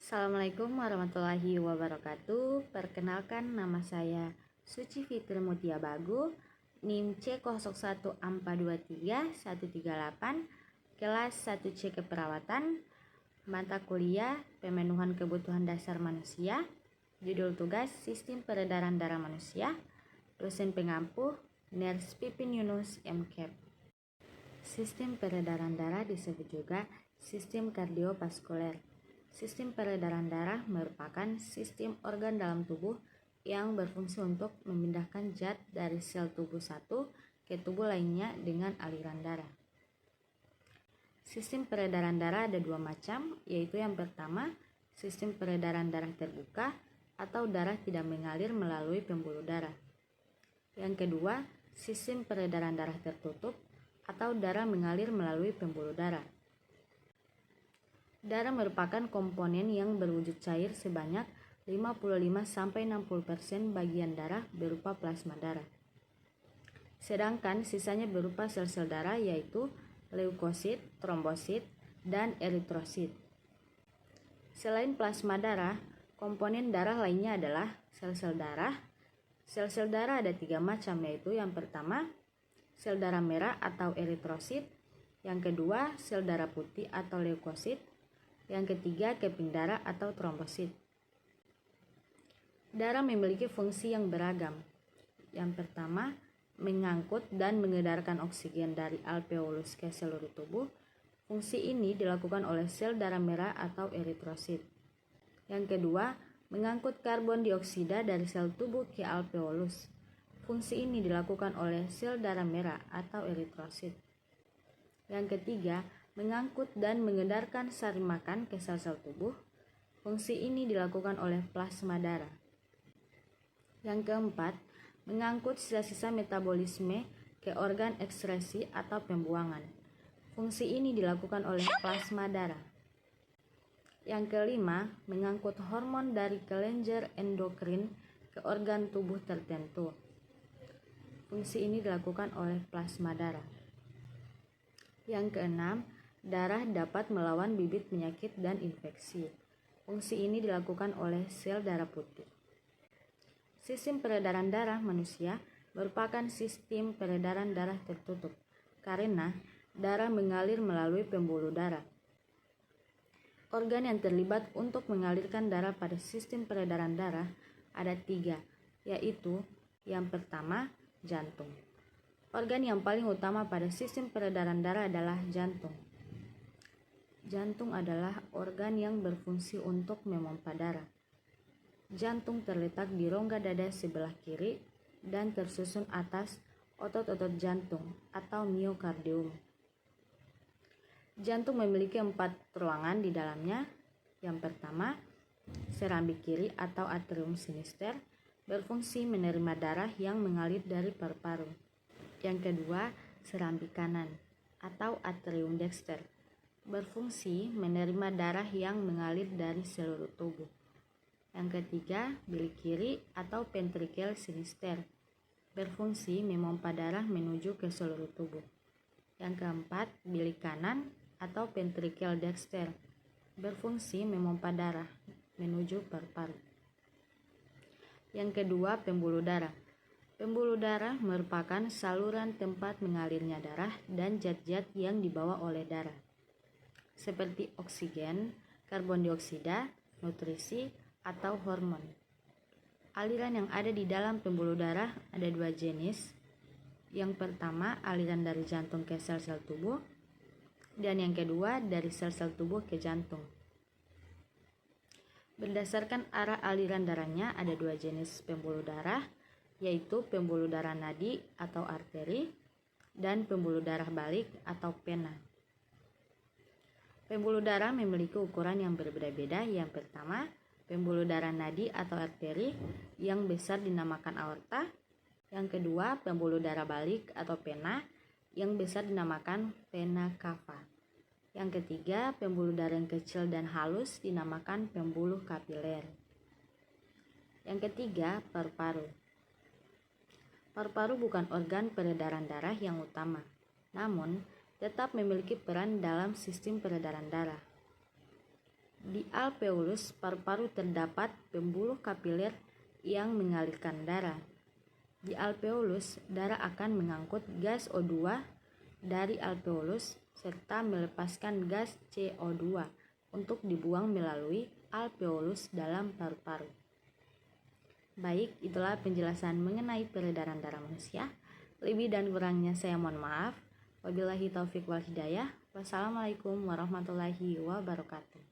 Assalamualaikum warahmatullahi wabarakatuh. Perkenalkan, nama saya Suci Fitri Mutia Bagu, NIM C01AMPA23 138, kelas 1C Keperawatan, mata kuliah Pemenuhan Kebutuhan Dasar Manusia, judul tugas Sistem Peredaran Darah Manusia, dosen pengampu Nurse Pipin Yunus MCAP. Sistem peredaran darah disebut juga sistem kardiovaskuler. Sistem peredaran darah merupakan sistem organ dalam tubuh yang berfungsi untuk memindahkan zat dari sel tubuh satu ke tubuh lainnya dengan aliran darah. Sistem peredaran darah ada dua macam, yaitu yang pertama, sistem peredaran darah terbuka atau darah tidak mengalir melalui pembuluh darah. Yang kedua, sistem peredaran darah tertutup atau darah mengalir melalui pembuluh darah. Darah merupakan komponen yang berwujud cair sebanyak 55-60% bagian darah berupa plasma darah. Sedangkan sisanya berupa sel-sel darah yaitu leukosit, trombosit, dan eritrosit. Selain plasma darah, komponen darah lainnya adalah sel-sel darah. Sel-sel darah ada 3 macam, yaitu yang pertama, sel darah merah atau eritrosit, yang kedua, sel darah putih atau leukosit, yang ketiga, keping darah atau trombosit. Darah memiliki fungsi yang beragam. Yang pertama, mengangkut dan mengedarkan oksigen dari alveolus ke seluruh tubuh. Fungsi ini dilakukan oleh sel darah merah atau eritrosit. Yang kedua, mengangkut karbon dioksida dari sel tubuh ke alveolus. Fungsi ini dilakukan oleh sel darah merah atau eritrosit. Yang ketiga, mengangkut dan mengedarkan sari makan ke sel-sel tubuh. Fungsi ini dilakukan oleh plasma darah. Yang keempat, mengangkut sisa-sisa metabolisme ke organ ekskresi atau pembuangan. Fungsi ini dilakukan oleh plasma darah. Yang kelima, mengangkut hormon dari kelenjar endokrin ke organ tubuh tertentu. Fungsi ini dilakukan oleh plasma darah. Yang keenam, darah dapat melawan bibit penyakit dan infeksi. Fungsi ini dilakukan oleh sel darah putih. Sistem peredaran darah manusia merupakan sistem peredaran darah tertutup karena darah mengalir melalui pembuluh darah. Organ yang terlibat untuk mengalirkan darah pada sistem peredaran darah ada 3, yaitu yang pertama, jantung. Organ yang paling utama pada sistem peredaran darah adalah jantung. Jantung adalah organ yang berfungsi untuk memompa darah. Jantung terletak di rongga dada sebelah kiri dan tersusun atas otot-otot jantung atau miokardium. Jantung memiliki 4 ruangan di dalamnya. Yang pertama, serambi kiri atau atrium sinister berfungsi menerima darah yang mengalir dari paru-paru. Yang kedua, serambi kanan atau atrium dexter berfungsi menerima darah yang mengalir dari seluruh tubuh. Yang ketiga, bilik kiri atau ventricle sinister berfungsi memompa darah menuju ke seluruh tubuh. Yang keempat, bilik kanan atau ventricle dexter berfungsi memompa darah menuju paru-paru. Yang kedua, pembuluh darah. Pembuluh darah merupakan saluran tempat mengalirnya darah dan zat-zat yang dibawa oleh darah, seperti oksigen, karbon dioksida, nutrisi, atau hormon. Aliran yang ada di dalam pembuluh darah ada 2 jenis. Yang pertama, aliran dari jantung ke sel-sel tubuh, dan yang kedua dari sel-sel tubuh ke jantung. Berdasarkan arah aliran darahnya ada 2 jenis pembuluh darah, yaitu pembuluh darah nadi atau arteri dan pembuluh darah balik atau vena. Pembuluh darah memiliki ukuran yang berbeda-beda. Yang pertama, pembuluh darah nadi atau arteri yang besar dinamakan aorta. Yang kedua, pembuluh darah balik atau vena yang besar dinamakan vena cava. Yang ketiga, pembuluh darah yang kecil dan halus dinamakan pembuluh kapiler. Yang ketiga, paru-paru. Paru-paru bukan organ peredaran darah yang utama, namun tetap memiliki peran dalam sistem peredaran darah. Di alveolus paru-paru terdapat pembuluh kapiler yang mengalirkan darah. Di alveolus, darah akan mengangkut gas O2 dari alveolus serta melepaskan gas CO2 untuk dibuang melalui alveolus dalam paru-paru. Baik, itulah penjelasan mengenai peredaran darah manusia. Lebih dan kurangnya saya mohon maaf. Wabillahi taufiq wal hidayah. Wassalamualaikum warahmatullahi wabarakatuh.